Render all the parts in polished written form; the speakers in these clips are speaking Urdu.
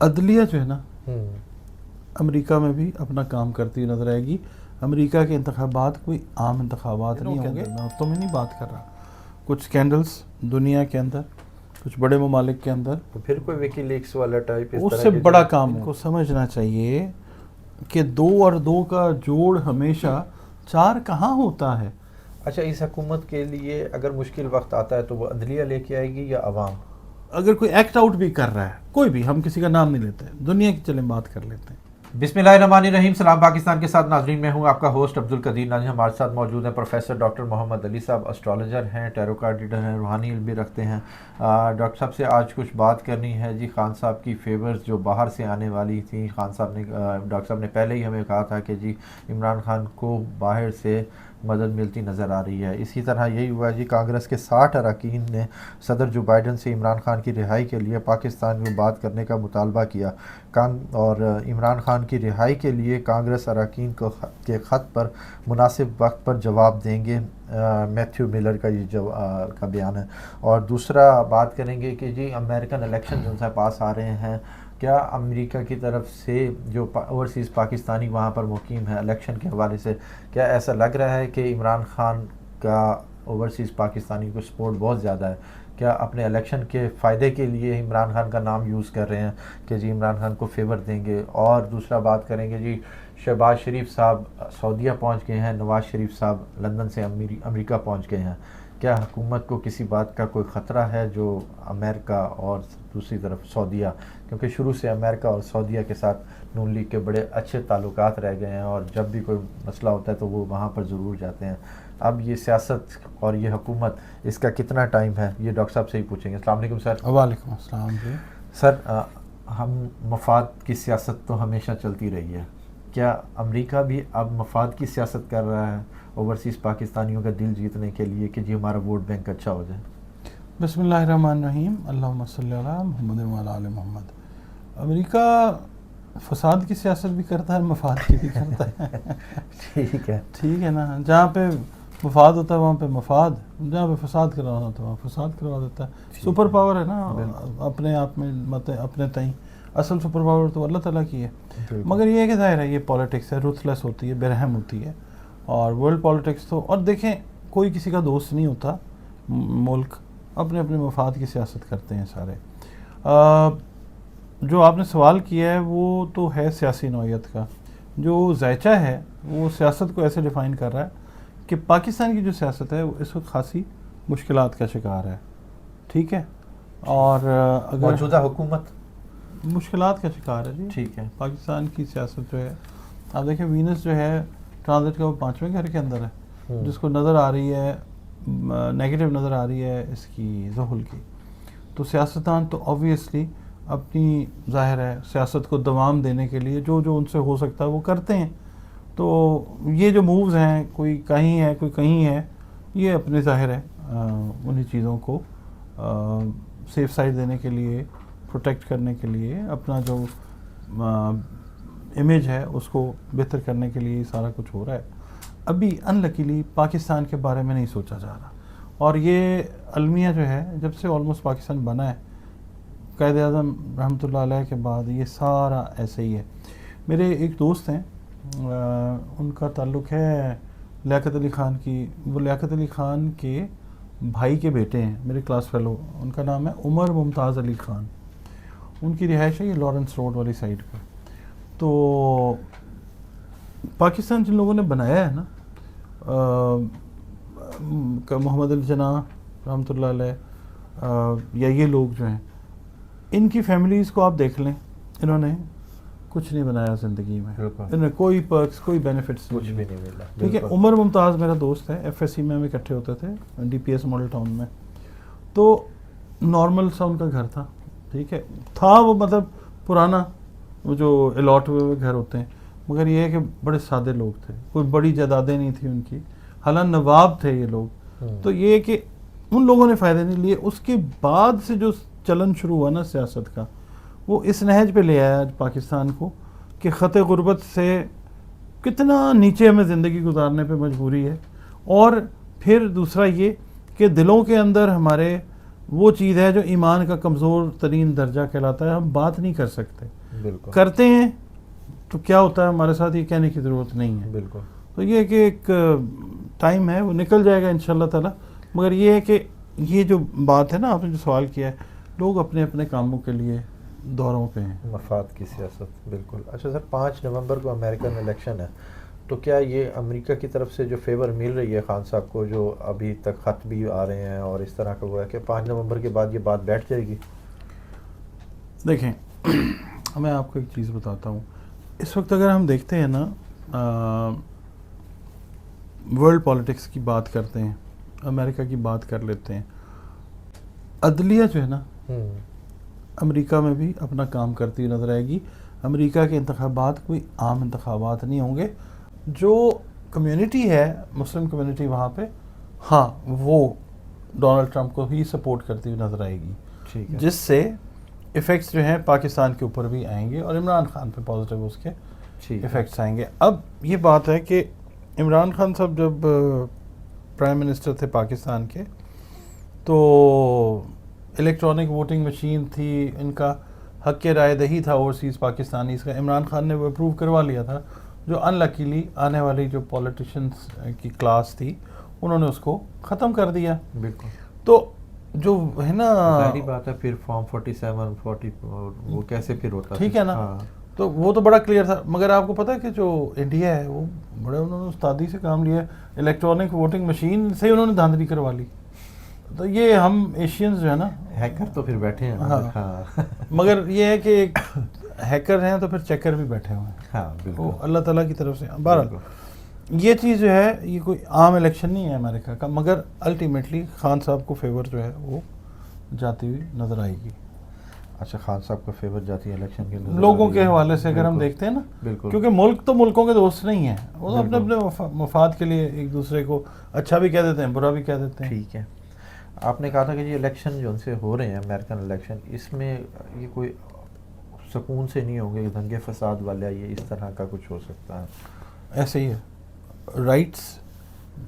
عدلیہ جو ہے نا امریکہ میں بھی اپنا کام کرتی ہوئی نظر آئے گی. امریکہ کے انتخابات کوئی عام انتخابات نہیں ہوں گے. میں ہفتوں میں نہیں بات کر رہا. کچھ سکینڈلز دنیا کے اندر, کچھ بڑے ممالک کے اندر, پھر کوئی وکی لیکس والا ٹائپ اس سے بڑا کام کو سمجھنا چاہیے کہ 2 اور 2 کا جوڑ ہمیشہ 4 کہاں ہوتا ہے. اچھا, اس حکومت کے لیے اگر مشکل وقت آتا ہے تو وہ عدلیہ لے کے آئے گی یا عوام؟ اگر کوئی ایکٹ آؤٹ بھی کر رہا ہے, کوئی بھی, ہم کسی کا نام نہیں لیتے, دنیا کی چلیں بات کر لیتے ہیں. بسم اللہ الرحمن الرحیم. سلام پاکستان کے ساتھ ناظرین, میں ہوں آپ کا ہوسٹ عبد القدیر ناظرین. ہمارے ساتھ موجود ہیں پروفیسر ڈاکٹر محمد علی صاحب, اسٹرالوجر ہیں, ٹیرو کارڈ ریڈر ہیں, روحانی علم بھی رکھتے ہیں. ڈاکٹر صاحب سے آج کچھ بات کرنی ہے جی. خان صاحب کی فیورز جو باہر سے آنے والی تھیں, خان صاحب نے, ڈاکٹر صاحب نے پہلے ہی ہمیں کہا تھا کہ جی عمران خان کو باہر سے مدد ملتی نظر آ رہی ہے. اسی طرح یہی ہوا جی, کانگریس کے 60 اراکین نے صدر جو بائیڈن سے عمران خان کی رہائی کے لیے پاکستان میں بات کرنے کا مطالبہ کیا, اور عمران خان کی رہائی کے لیے کانگریس اراکین کو کے خط پر مناسب وقت پر جواب دیں گے. میتھیو ملر کا یہ کا بیان ہے. اور دوسرا بات کریں گے کہ جی امریکن الیکشن جو پاس آ رہے ہیں, کیا امریکہ کی طرف سے جو اوورسیز پاکستانی وہاں پر مقیم ہے الیکشن کے حوالے سے, کیا ایسا لگ رہا ہے کہ عمران خان کا اوورسیز پاکستانی کو سپورٹ بہت زیادہ ہے؟ کیا اپنے الیکشن کے فائدے کے لیے عمران خان کا نام یوز کر رہے ہیں کہ جی عمران خان کو فیور دیں گے؟ اور دوسرا بات کریں گے جی, شہباز شریف صاحب سعودیہ پہنچ گئے ہیں, نواز شریف صاحب لندن سے امریکہ پہنچ گئے ہیں. کیا حکومت کو کسی بات کا کوئی خطرہ ہے جو امریکہ اور دوسری طرف سعودیہ, کیونکہ شروع سے امریکہ اور سعودیہ کے ساتھ نون لیگ کے بڑے اچھے تعلقات رہ گئے ہیں, اور جب بھی کوئی مسئلہ ہوتا ہے تو وہ وہاں پر ضرور جاتے ہیں. اب یہ سیاست اور یہ حکومت, اس کا کتنا ٹائم ہے, یہ ڈاکٹر صاحب سے ہی پوچھیں گے. السلام علیکم سر. وعلیکم السلام جی. سر, ہم مفاد کی سیاست تو ہمیشہ چلتی رہی ہے, کیا امریکہ بھی اب مفاد کی سیاست کر رہا ہے اوورسیز پاکستانیوں کا دل جیتنے کے لیے کہ جی ہمارا ووٹ بینک اچھا ہو جائے؟ بسم اللہ الرحمن الرحیم. اللہم صلی علی محمد وعلی آل محمد. امریکہ فساد کی سیاست بھی کرتا ہے, مفاد کی بھی کرتا ہے. ٹھیک ہے, ٹھیک ہے نا. جہاں پہ مفاد ہوتا ہے وہاں پہ مفاد, جہاں پہ فساد کروانا ہوتا ہے وہاں فساد کروا دیتا ہے. سپر پاور ہے نا اپنے آپ میں, اپنے تئیں. اصل سپر پاور تو اللہ تعالیٰ کی ہے, مگر یہ ہے کہ ظاہر ہے یہ پالیٹکس ہے, رuthless ہوتی ہے, برحم ہوتی ہے. اور ورلڈ پالیٹکس تو, اور دیکھیں کوئی کسی کا دوست نہیں ہوتا. ملک اپنے اپنے مفاد کی سیاست کرتے ہیں سارے. جو آپ نے سوال کیا ہے وہ تو ہے سیاسی نوعیت کا. جو ذائچہ ہے وہ سیاست کو ایسے ڈیفائن کر رہا ہے کہ پاکستان کی جو سیاست ہے وہ اس وقت خاصی مشکلات کا شکار ہے. ٹھیک ہے, اور اگر موجودہ حکومت مشکلات کا شکار ہے جی. ٹھیک ہے, پاکستان کی سیاست جو ہے, آپ دیکھیں وینس جو ہے ٹرانزٹ کا وہ 5ویں گھر کے اندر ہے, جس کو نظر آ رہی ہے نیگیٹو نظر آ رہی ہے اس کی زحل کی. تو سیاستدان تو آبویسلی اپنی ظاہر ہے سیاست کو دوام دینے کے لیے جو جو ان سے ہو سکتا ہے وہ کرتے ہیں. تو یہ جو مووز ہیں, کوئی کہیں ہے کوئی کہیں ہے, یہ اپنے ظاہر ہے انہی چیزوں کو سیف سائڈ دینے کے لیے, پروٹیکٹ کرنے کے لیے, اپنا جو امیج ہے اس کو بہتر کرنے کے لیے یہ سارا کچھ ہو رہا ہے. ابھی ان لکیلی پاکستان کے بارے میں نہیں سوچا جا رہا. اور یہ المیہ جو ہے جب سے آلموسٹ پاکستان بنا ہے قائد اعظم رحمۃ اللہ علیہ کے بعد, یہ سارا ایسے ہی ہے. میرے ایک دوست ہیں, ان کا تعلق ہے لیاقت علی خان کی. وہ لیاقت علی خان کے بھائی کے بیٹے ہیں, میرے کلاس فیلو. ان کا نام ہے عمر ممتاز علی خان. ان کی رہائش ہے یہ لارنس روڈ والی سائڈ پر. تو پاکستان جن لوگوں نے بنایا ہے نا, محمد الجناح رحمۃ اللہ علیہ, یا یہ لوگ جو ہیں, ان کی فیملیز کو آپ دیکھ لیں, انہوں نے کچھ نہیں بنایا زندگی میں. انہوں نے کوئی پرکس, کوئی بینیفٹس کچھ بھی نہیں ملا. ٹھیک ہے. عمر ممتاز میرا دوست ہے, ایف ایس سی میں ہم اکٹھے ہوتے تھے D P S model town میں. تو نارمل سا ان کا گھر تھا. ٹھیک ہے, تھا وہ مطلب پرانا وہ جو الاٹ ہوئے گھر ہوتے ہیں, مگر یہ ہے کہ بڑے سادے لوگ تھے, کوئی بڑی جائیدادیں نہیں تھیں ان کی. حالانکہ نواب تھے یہ لوگ. تو یہ کہ ان لوگوں نے فائدے نہیں لیے. اس کے بعد سے جو چلن شروع ہوا نا سیاست کا, وہ اس نہج پہ لے آیا آج پاکستان کو کہ خط غربت سے کتنا نیچے ہمیں زندگی گزارنے پہ مجبوری ہے. اور پھر دوسرا یہ کہ دلوں کے اندر ہمارے وہ چیز ہے جو ایمان کا کمزور ترین درجہ کہلاتا ہے. ہم بات نہیں کر سکتے, بالکل کرتے ہیں تو کیا ہوتا ہے ہمارے ساتھ, یہ کہنے کی ضرورت نہیں ہے. بالکل. تو یہ کہ ایک ٹائم ہے وہ نکل جائے گا انشاءاللہ تعالی. مگر یہ ہے کہ یہ جو بات ہے نا, آپ نے جو سوال کیا ہے, لوگ اپنے اپنے کاموں کے لیے دوروں پہ ہیں, مفاد کی سیاست. بالکل. اچھا سر, 5 نومبر کو امریکن الیکشن ہے, تو کیا یہ امریکہ کی طرف سے جو فیور مل رہی ہے خان صاحب کو, جو ابھی تک خط بھی آ رہے ہیں اور اس طرح کا ہوا ہے کہ 5 نومبر کے بعد یہ بات بیٹھ جائے گی؟ دیکھیں میں آپ کو ایک چیز بتاتا ہوں. اس وقت اگر ہم دیکھتے ہیں نا, ورلڈ پالیٹکس کی بات کرتے ہیں, امریکہ کی بات کر لیتے ہیں, عدلیہ جو ہے نا امریکہ میں بھی اپنا کام کرتی ہوئی نظر آئے گی. امریکہ کے انتخابات کوئی عام انتخابات نہیں ہوں گے. جو کمیونٹی ہے مسلم کمیونٹی وہاں پہ, ہاں وہ ڈونلڈ ٹرمپ کو ہی سپورٹ کرتی ہوئی نظر آئے گی, ٹھیک ہے, جس سے ایفیکٹس جو ہیں پاکستان کے اوپر بھی آئیں گے اور عمران خان پہ پازیٹیو اس کے ایفیکٹس آئیں گے. اب یہ بات ہے کہ عمران خان صاحب جب پرائم منسٹر تھے پاکستان کے, تو الیکٹرانک ووٹنگ مشین تھی, ان کا حق رائے دہی تھا اوورسیز پاکستانیز کا, عمران خان نے وہ اپروو کروا لیا تھا, جو ان لکیلی آنے والی جو پولیٹیشنس کی کلاس تھی انہوں نے اس کو ختم کر دیا. بالکل. تو جو ہے نا, ظاہری بات ہے پھر فارم 47 40 وہ کیسے پھر ہوتا, ٹھیک ہے نا, تو وہ تو بڑا کلیئر تھا. مگر آپ کو پتہ ہے کہ جو انڈیا ہے وہ بڑے انہوں نے استادی سے کام لیا, الیکٹرانک ووٹنگ مشین سے ہی انہوں نے دھاندلی کروا لی. تو یہ ہم ایشینز جو ہے نا, ہیکر تو پھر بیٹھے ہیں. ہاں, مگر یہ ہے کہ ہیکر ہیں تو پھر چیکر بھی بیٹھے ہوئے ہیں. ہاں بالکل, وہ اللہ تعالیٰ کی طرف سے. بہرحال یہ چیز جو ہے یہ کوئی عام الیکشن نہیں ہے امریکہ کا, مگر الٹیمیٹلی خان صاحب کو فیور جو ہے وہ جاتی ہوئی نظر آئے گی. اچھا, خان صاحب کا فیور جاتی ہے الیکشن کے لوگوں کے حوالے سے اگر ہم دیکھتے ہیں نا, بالکل, کیونکہ ملک تو ملکوں کے دوست نہیں ہیں, وہ تو اپنے اپنے مفاد کے لیے ایک دوسرے کو اچھا بھی کہہ دیتے ہیں برا بھی کہہ دیتے ہیں. ٹھیک ہے. آپ نے کہا تھا کہ یہ الیکشن جو ان سے ہو رہے ہیں امریکن الیکشن, اس میں یہ کوئی سکون سے نہیں ہوں گے, دنگے فساد والے, یہ اس طرح کا کچھ ہو سکتا ہے؟ ایسے ہی ہے, رائٹس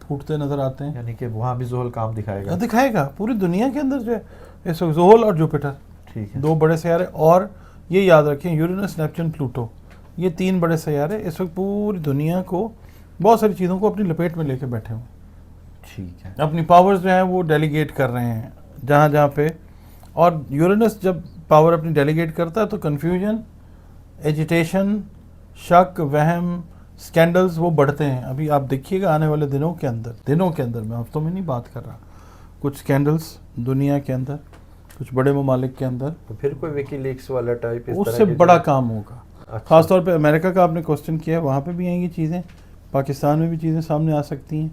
پھوٹتے نظر آتے ہیں, یعنی کہ وہاں بھی زحل کام دکھائے گا. پوری دنیا کے اندر جو ہے اس وقت زحل اور جوپیٹر, ٹھیک ہے, 2 بڑے سیارے, اور یہ یاد رکھیں یورینس نیپچون پلوٹو, یہ 3 بڑے سیارے اس وقت پوری دنیا کو بہت ساری چیزوں کو اپنی لپیٹ میں لے کے بیٹھے ہوئے. ٹھیک ہے, اپنی پاورز جو ہیں وہ ڈیلیگیٹ کر رہے ہیں جہاں جہاں پہ, اور یورینس جب پاور اپنی ڈیلیگیٹ کرتا ہے تو کنفیوژن, ایجیٹیشن, شک, وہم, سکینڈلز وہ بڑھتے ہیں. ابھی آپ دیکھیے گا آنے والے دنوں کے اندر میں ہفتوں میں نہیں بات کر رہا, کچھ سکینڈلز دنیا کے اندر, کچھ بڑے ممالک کے اندر, تو پھر کوئی ویکی لیکس والا ٹائپ اس سے بڑا کام ہوگا. خاص طور پہ امریکہ کا آپ نے کوسچن کیا ہے, وہاں پہ بھی آئیں گی چیزیں, پاکستان میں بھی چیزیں سامنے آ سکتی ہیں,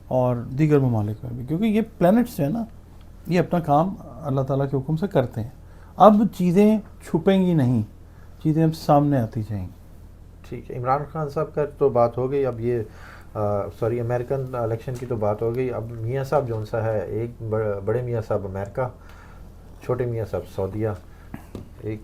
اور دیگر ممالک میں بھی, کیونکہ یہ پلانٹس جو ہے نا یہ اپنا کام اللہ تعالیٰ کے حکم سے کرتے ہیں. اب چیزیں چھپیں گی نہیں, چیزیں اب سامنے آتی جائیں گی. ٹھیک ہے. عمران خان صاحب کا تو بات ہو گئی, اب یہ امریکن الیکشن کی تو بات ہو گئی. اب میاں صاحب جون سا ہے, ایک بڑے میاں صاحب امریکہ, چھوٹے میاں صاحب سعودیہ, ایک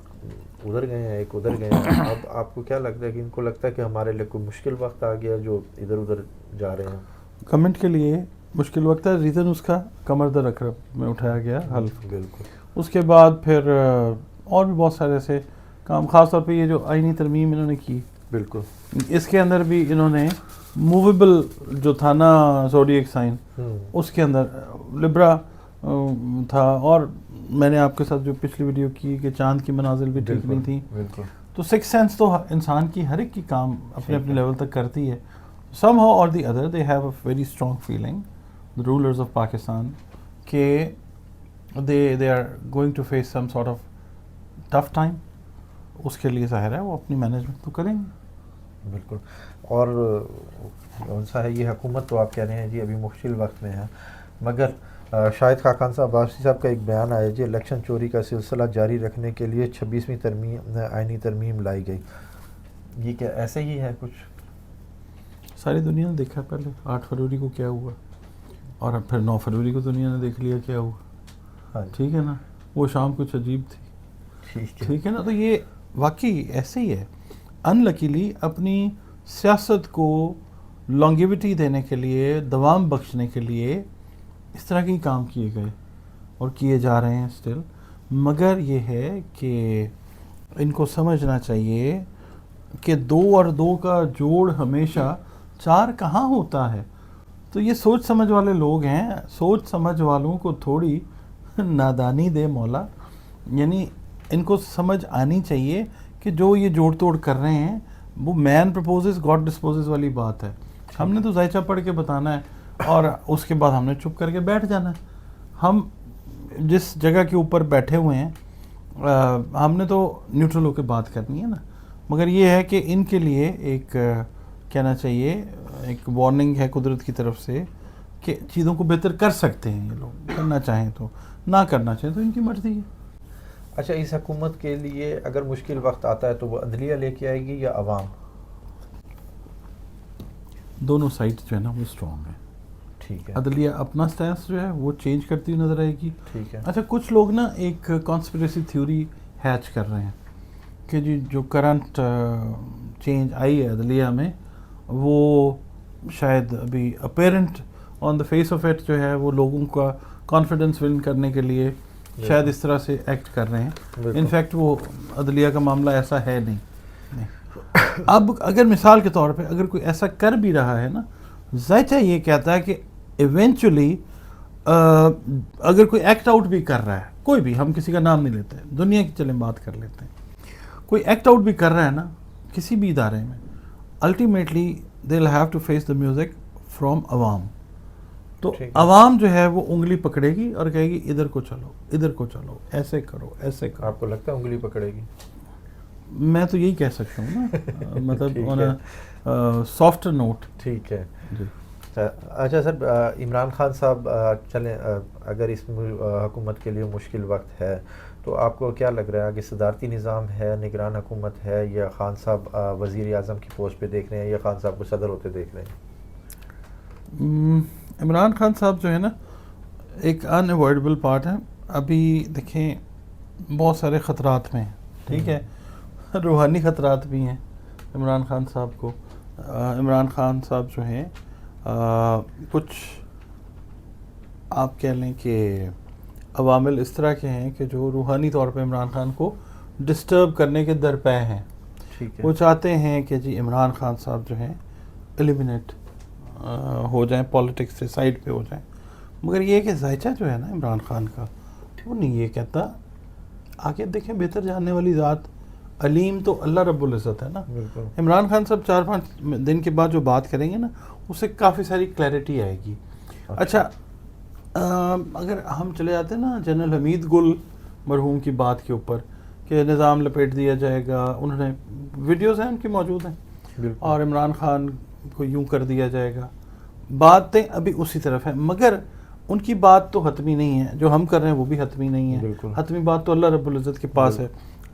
ادھر گئے ہیں ایک ادھر گئے ہیں. اب آپ کو کیا لگتا ہے کہ ان کو لگتا ہے کہ ہمارے لیے کوئی مشکل وقت آ گیا جو ادھر ادھر جا رہے ہیں؟ کمنٹ کے لیے مشکل وقت ہے, ریزن اس کا کمر در اکرب میں اٹھایا گیا حلف. بالکل. اس کے بعد پھر اور بھی بہت سارے ایسے کام, خاص طور پہ یہ جو آئینی ترمیم انہوں نے کی, بالکل, اس کے اندر بھی انہوں نے موویبل جو تھا نا زوڈیک سائن, اس کے اندر لبرا تھا, اور میں نے آپ کے ساتھ جو پچھلی ویڈیو کی کہ چاند کی منازل بھی ٹھیک نہیں تھی. بالکل. تو 6 سینس تو انسان کی ہر ایک کی کام اپنے اپنے لیول تک کرتی ہے. somehow or the other they have a very strong feeling, the rulers of Pakistan, کہ they are going to face some sort of tough time. اس کے لیے ظاہر ہے وہ اپنی مینجمنٹ تو کریں گے. بالکل. اور کون سا ہے یہ حکومت, تو آپ کہہ رہے ہیں جی ابھی مشکل وقت میں ہے, مگر شاہد خاقان صاحب عباسی صاحب کا ایک بیان آیا جی, الیکشن چوری کا سلسلہ جاری رکھنے کے لیے 26ویں آئینی ترمیم لائی گئی. یہ کیا ایسے ہی ہے کچھ؟ ساری دنیا نے دیکھا پہلے 8 فروری کو کیا ہوا, اور پھر 9 فروری کو دنیا نے دیکھ لیا کیا ہوا. ٹھیک ہے نا, وہ شام کچھ عجیب تھی. ٹھیک ہے نا, تو یہ واقعی ایسے ہی ہے. ان لکیلی اپنی سیاست کو لانگیوٹی دینے کے لیے, دوام بخشنے کے لیے اس طرح کے کام کیے گئے. اور کیے جا رہے ہیں اسٹل، مگر یہ ہے کہ ان کو سمجھنا چاہیے کہ 2 اور 2 کا جوڑ ہمیشہ 4 کہاں ہوتا ہے. تو یہ سوچ سمجھ والے لوگ ہیں، سوچ سمجھ والوں کو تھوڑی نادانی دے مولا. یعنی ان کو سمجھ آنی چاہیے کہ جو یہ جوڑ توڑ کر رہے ہیں وہ مین پرپوزز گاڈ ڈسپوزز والی بات ہے. ہم نے تو زائچہ پڑھ کے بتانا ہے اور اس کے بعد ہم نے چپ کر کے بیٹھ جانا ہے. ہم جس جگہ کے اوپر بیٹھے ہوئے ہیں ہم نے تو نیوٹرل ہو کے بات کرنی ہے نا. مگر یہ ہے کہ ان کے لیے ایک کہنا چاہیے، ایک وارننگ ہے قدرت کی طرف سے کہ چیزوں کو بہتر کر سکتے ہیں یہ لوگ، کرنا چاہیں تو، نہ کرنا چاہیں تو ان کی مرضی ہے. اچھا، اس حکومت کے لیے اگر مشکل وقت آتا ہے تو وہ عدلیہ لے کے آئے گی یا عوام؟ دونوں سائڈ جو ہے نا وہ اسٹرانگ ہیں. ٹھیک ہے. عدلیہ اپنا سٹینس جو ہے وہ چینج کرتی ہوئی نظر آئے گی. ٹھیک ہے. اچھا، کچھ لوگ نا ایک کانسپریسی تھیوری ہیچ کر رہے ہیں کہ جی جو کرنٹ چینج آئی ہے عدلیہ میں وہ شاید ابھی apparent on the face of it جو ہے وہ لوگوں کا کانفیڈنس ون کرنے کے لیے شاید اس طرح سے ایکٹ کر رہے ہیں. انفیکٹ وہ عدلیہ کا معاملہ ایسا ہے نہیں. اب اگر مثال کے طور پہ اگر کوئی ایسا کر بھی رہا ہے نا، زائچہ یہ کہتا ہے کہ ایونچولی اگر کوئی ایکٹ آؤٹ بھی کر رہا ہے، کوئی بھی، ہم کسی کا نام نہیں لیتے، دنیا کی چلیں بات کر لیتے ہیں، کوئی ایکٹ آؤٹ بھی کر رہا ہے نا کسی بھی ادارے میں، ultimately they will have to face the music from عوام. تو عوام جو ہے وہ انگلی پکڑے گی اور کہے گی ادھر کو چلو، ادھر کو چلو، ایسے کرو، ایسے کرو. آپ کو لگتا ہے انگلی پکڑے گی؟ میں تو یہی کہہ سکتا ہوں نا، مطلب آن سافٹ نوٹ. ٹھیک ہے جی. اچھا سر، عمران خان صاحب چلیں، اگر اس حکومت کے لیے مشکل وقت ہے تو آپ کو کیا لگ رہا ہے کہ صدارتی نظام ہے، نگران حکومت ہے، یا خان صاحب وزیر اعظم کی پوسٹ پہ دیکھ رہے ہیں، یا خان صاحب کو صدر ہوتے دیکھ رہے ہیں؟ عمران خان صاحب جو ہے نا ایک ان اوائڈیبل پارٹ ہے. ابھی دیکھیں بہت سارے خطرات میں ہیں، ٹھیک ہے، روحانی خطرات بھی ہیں عمران خان صاحب کو. عمران خان صاحب جو ہیں کچھ آپ کہہ لیں کہ عوامل اس طرح کے ہیں کہ جو روحانی طور پہ عمران خان کو ڈسٹرب کرنے کے درپے ہیں. ٹھیک ہے. وہ چاہتے ہیں کہ جی عمران خان صاحب جو ہیں ایلیمنیٹ ہو جائیں، پالیٹکس سے سائڈ پہ ہو جائیں. مگر یہ کہ زائچہ جو ہے نا عمران خان کا، وہ نہیں یہ کہتا. آگے دیکھیں، بہتر جاننے والی ذات علیم تو اللہ رب العزت ہے نا. عمران خان صاحب 4-5 دن کے بعد جو بات کریں گے نا اس سے کافی ساری کلیئرٹی آئے گی. اچھا، اگر ہم چلے جاتے ہیں نا جنرل حمید گل مرحوم کی بات کے اوپر کہ نظام لپیٹ دیا جائے گا، انہوں نے ویڈیوز ہیں ان کی موجود ہیں، اور عمران خان کو یوں کر دیا جائے گا، باتیں ابھی اسی طرف ہیں. مگر ان کی بات تو حتمی نہیں ہے، جو ہم کر رہے ہیں وہ بھی حتمی نہیں ہے. حتمی بات تو اللہ رب العزت کے پاس ہے.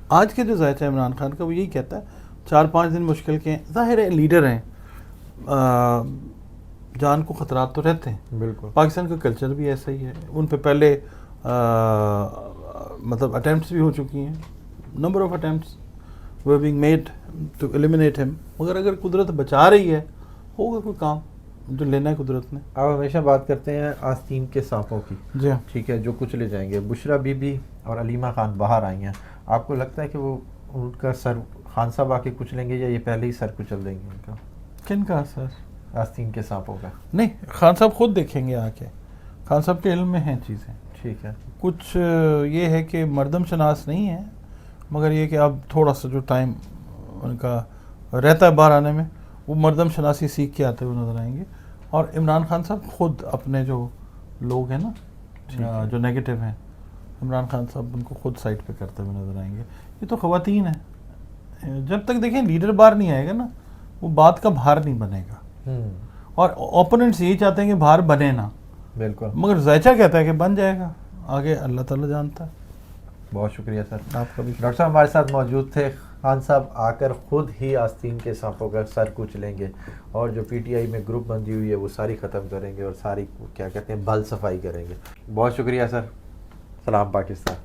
آج کے جو زائچہ عمران خان کا وہ یہی کہتا ہے 4-5 دن مشکل کے ہیں. ظاہر ہے لیڈر ہیں، جان کو خطرات تو رہتے ہیں. بالکل. پاکستان کا کلچر بھی ایسا ہی ہے. ان پہ پہلے مطلب اٹیمپٹس بھی ہو چکی ہیں، number of attempts were being made to eliminate him. مگر اگر قدرت بچا رہی ہے، ہوگا کوئی کام جو لینا ہے قدرت نے. آپ ہمیشہ بات کرتے ہیں آستین کے سانپوں کی. جی ہاں. ٹھیک ہے، جو کچھ لے جائیں گے. بشرا بی بی اور علیمہ خان باہر آئی ہیں، آپ کو لگتا ہے کہ وہ ان کا سر خان صاحب آ کے کچھ لیں گے، یا یہ پہلے ہی سر کچل دیں گے ان کا؟ کن کا سر؟ آستین کے سانپوں کا. نہیں، خان صاحب خود دیکھیں گے آ کے. خان صاحب کے علم میں ہیں چیزیں. ٹھیک ہے. کچھ یہ ہے کہ مردم شناس نہیں ہے، مگر یہ کہ اب تھوڑا سا جو ٹائم ان کا رہتا ہے باہر آنے میں، وہ مردم شناسی سیکھ کے آتے ہوئے نظر آئیں گے. اور عمران خان صاحب خود اپنے جو لوگ ہیں نا جو نیگیٹو ہیں، عمران خان صاحب ان کو خود سائڈ پہ کرتے ہوئے نظر آئیں گے. یہ تو خواتین ہیں، جب تک دیکھیں لیڈر باہر نہیں آئے گا نا وہ بات کا بھار نہیں بنے گا. اور اوپوننٹس یہی چاہتے ہیں کہ بھار بنے نا. بالکل. مگر زائچہ کہتا ہے کہ بن جائے گا، آگے اللہ تعالیٰ جانتا ہے. بہت شکریہ سر. آپ کا بھی. ڈاکٹر صاحب ہمارے ساتھ موجود تھے. خان صاحب آ کر خود ہی آستین کے سانپوں کا سر کچھ لیں گے، اور جو پی ٹی آئی میں گروپ بندی ہوئی ہے وہ ساری ختم کریں گے، اور ساری کیا کہتے ہیں بل صفائی کریں گے. بہت شکریہ سر. سلام پاکستان.